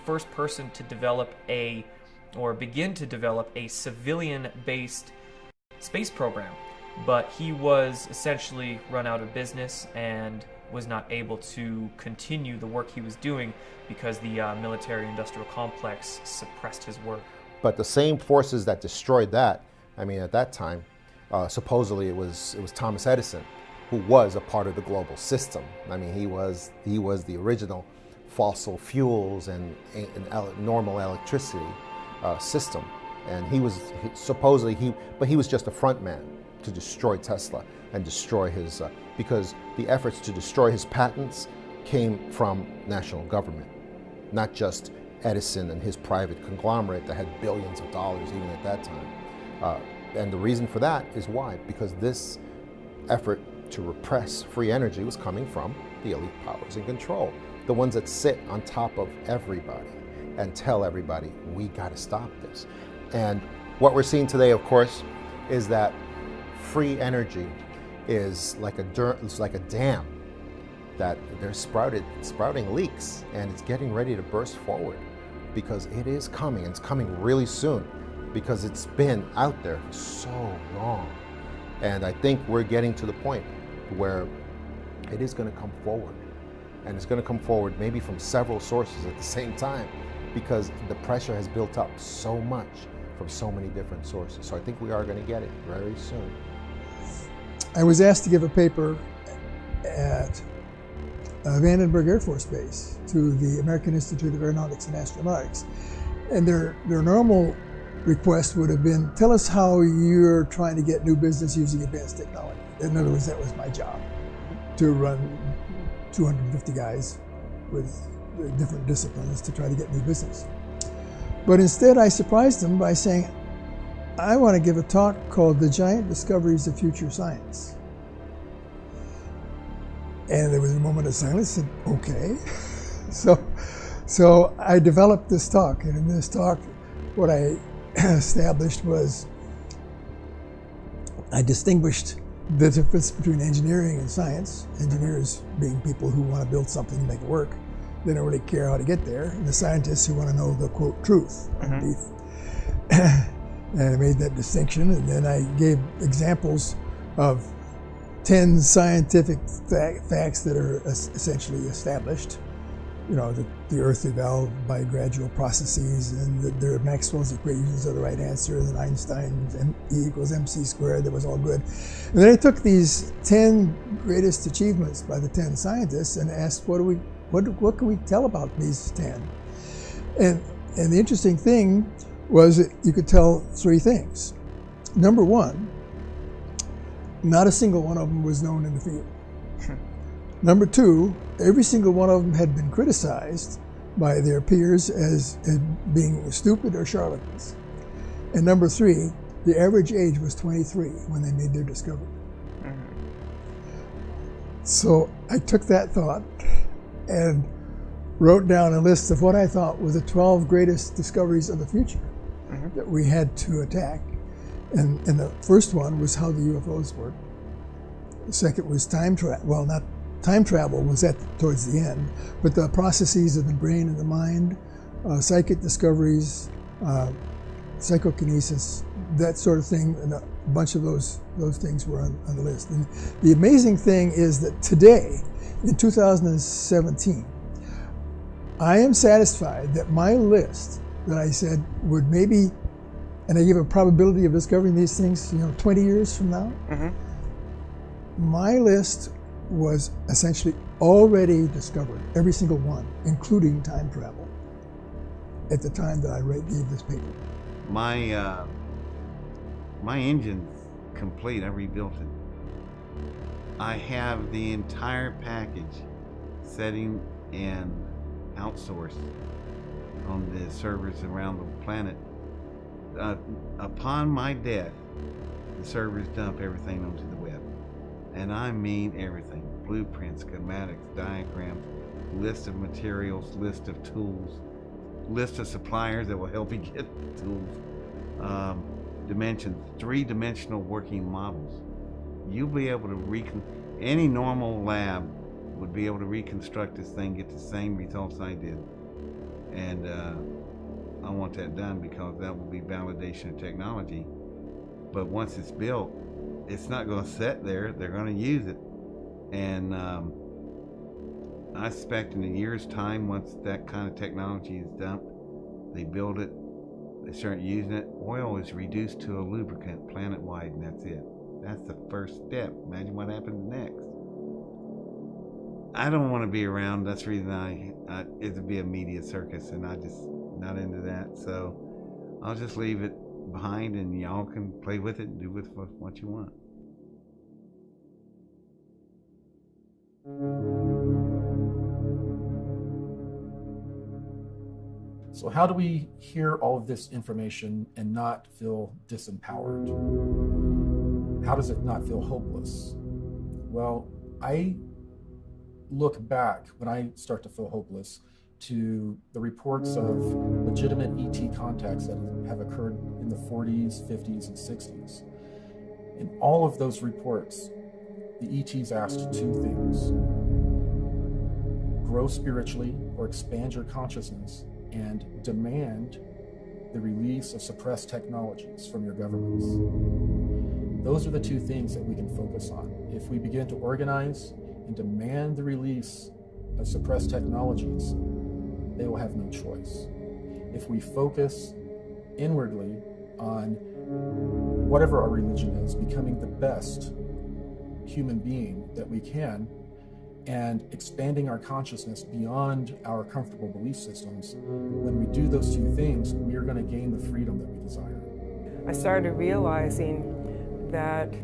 first person to develop or begin to develop a civilian-based space program. But he was essentially run out of business and was not able to continue the work he was doing because the military-industrial complex suppressed his work. But the same forces that destroyed that, I mean, at that time, supposedly it was Thomas Edison, who was a part of the global system. I mean, he was the original fossil fuels and normal electricity system, and he was but he was just a front man to destroy Tesla and destroy his because the efforts to destroy his patents came from national government, not just Edison and his private conglomerate that had billions of dollars even at that time. And the reason for that is why? Because this effort to repress free energy was coming from the elite powers in control, the ones that sit on top of everybody and tell everybody, we got to stop this. And what we're seeing today, of course, is that free energy is like a dam that they're sprouting leaks, and it's getting ready to burst forward because it is coming. It's coming really soon because it's been out there for so long. And I think we're getting to the point where it is going to come forward, and it's going to come forward maybe from several sources at the same time because the pressure has built up so much from so many different sources. So I think we are going to get it very soon. I was asked to give a paper at Vandenberg Air Force Base to the American Institute of Aeronautics and Astronautics. And their normal request would have been, tell us how you're trying to get new business using advanced technology. In other words, that was my job, to run 250 guys with different disciplines to try to get new business. But instead, I surprised them by saying, I want to give a talk called The Giant Discoveries of Future Science. And there was a moment of silence, and okay. So I developed this talk, and in this talk, what I established was I distinguished the difference between engineering and science. Engineers being people who want to build something and make it work. They don't really care how to get there. And the scientists who want to know the, quote, truth. And I made that distinction, and then I gave examples of 10 scientific facts that are essentially established. You know, that the Earth evolved by gradual processes, and that there Maxwell's equations are the right answer, and then Einstein's E equals mc squared, that was all good. And then I took these 10 greatest achievements by the 10 scientists and asked, what can we tell about these 10? And the interesting thing was that you could tell 3 things. Number one, not a single one of them was known in the field. Number 2, every single one of them had been criticized by their peers as being stupid or charlatans. And number 3, the average age was 23 when they made their discovery. So I took that thought and wrote down a list of what I thought were the 12 greatest discoveries of the future that we had to attack. And the first one was how the UFOs work. The second was time travel. Well, not time travel was towards the end, but the processes of the brain and the mind, psychic discoveries, psychokinesis, that sort of thing, and a bunch of those things were on the list. And the amazing thing is that today, in 2017, I am satisfied that my list that I said would maybe, and I give a probability of discovering these things, 20 years from now, my list was essentially already discovered, every single one, including time travel, at the time that I gave this paper. My engine's complete. I rebuilt it. I have the entire package setting and outsourced on the servers around the planet. Upon my death, the servers dump everything onto the web. And I mean everything. Blueprints, schematics, diagrams, list of materials, list of tools, list of suppliers that will help you get the tools, dimensions, 3-dimensional working models. You'll be able to any normal lab would be able to reconstruct this thing, get the same results I did. And I want that done because that will be validation of technology. But once it's built, it's not going to sit there. They're going to use it. And I expect in a year's time, once that kind of technology is dumped, they build it, they start using it, oil is reduced to a lubricant planet-wide, and that's it. That's the first step. Imagine what happens next. I don't want to be around. That's the reason it'd be a media circus, and I just not into that. So I'll just leave it behind, and y'all can play with it and do with what you want. So how do we hear all of this information and not feel disempowered? How does it not feel hopeless? Well, I look back when I start to feel hopeless to the reports of legitimate ET contacts that have occurred in the 40s, 50s, and 60s. In all of those reports, the ETs asked two things: grow spiritually or expand your consciousness, and demand the release of suppressed technologies from your governments. Those are the two things that we can focus on. If we begin to organize and demand the release of suppressed technologies, they will have no choice. If we focus inwardly on whatever our religion is, becoming the best human being that we can, and expanding our consciousness beyond our comfortable belief systems, when we do those two things, we are going to gain the freedom that we desire. I started realizing that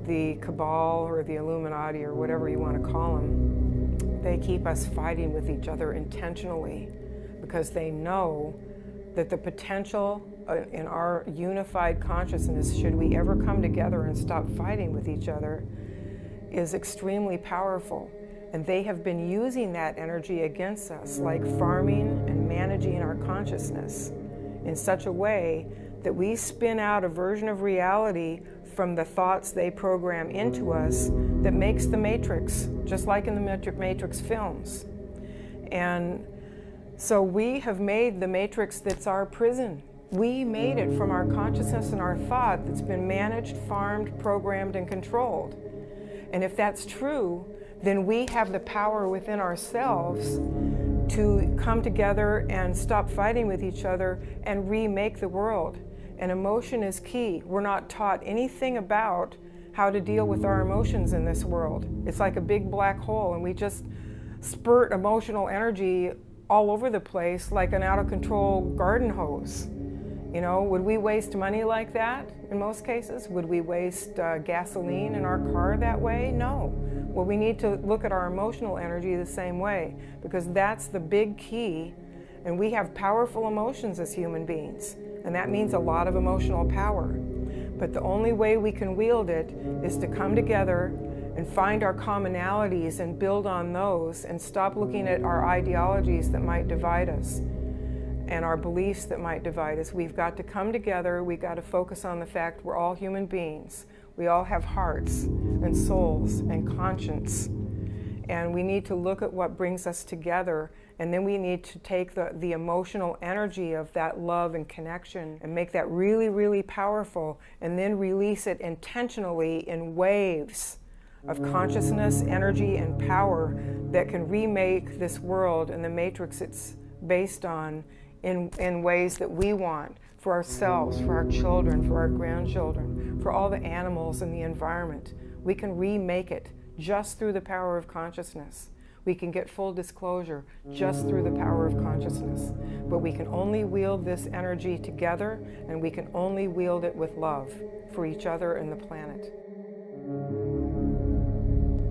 the cabal or the Illuminati or whatever you want to call them, they keep us fighting with each other intentionally because they know that the potential in our unified consciousness, should we ever come together and stop fighting with each other, is extremely powerful. And they have been using that energy against us, like farming and managing our consciousness in such a way that we spin out a version of reality from the thoughts they program into us that makes the Matrix, just like in the Matrix films. And so we have made the Matrix that's our prison. We made it from our consciousness and our thought that's been managed, farmed, programmed, and controlled. And if that's true, then we have the power within ourselves to come together and stop fighting with each other and remake the world. And emotion is key. We're not taught anything about how to deal with our emotions in this world. It's like a big black hole, and we just spurt emotional energy all over the place like an out-of-control garden hose. You know, would we waste money like that in most cases? Would we waste gasoline in our car that way? No. Well, we need to look at our emotional energy the same way, because that's the big key. And we have powerful emotions as human beings, and that means a lot of emotional power. But the only way we can wield it is to come together and find our commonalities and build on those, and stop looking at our ideologies that might divide us and our beliefs that might divide us. We've got to come together. We've got to focus on the fact we're all human beings. We all have hearts and souls and conscience. And we need to look at what brings us together, and then we need to take the emotional energy of that love and connection and make that really, really powerful, and then release it intentionally in waves of consciousness, energy, and power that can remake this world and the matrix it's based on in ways that we want for ourselves, for our children, for our grandchildren, for all the animals in the environment. We can remake it just through the power of consciousness. We can get full disclosure just through the power of consciousness. But we can only wield this energy together, and we can only wield it with love for each other and the planet.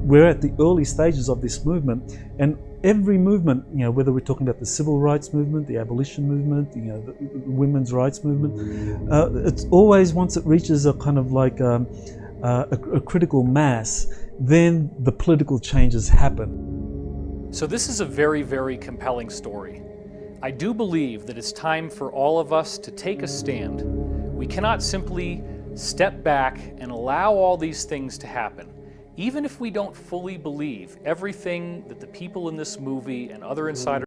We're at the early stages of this movement, and every movement, you know, whether we're talking about the civil rights movement, the abolition movement, you know, the women's rights movement, it's always, once it reaches a kind of like a critical mass, then the political changes happen. So this is a very, very compelling story. I do believe that it's time for all of us to take a stand. We cannot simply step back and allow all these things to happen. Even if we don't fully believe everything that the people in this movie and other insiders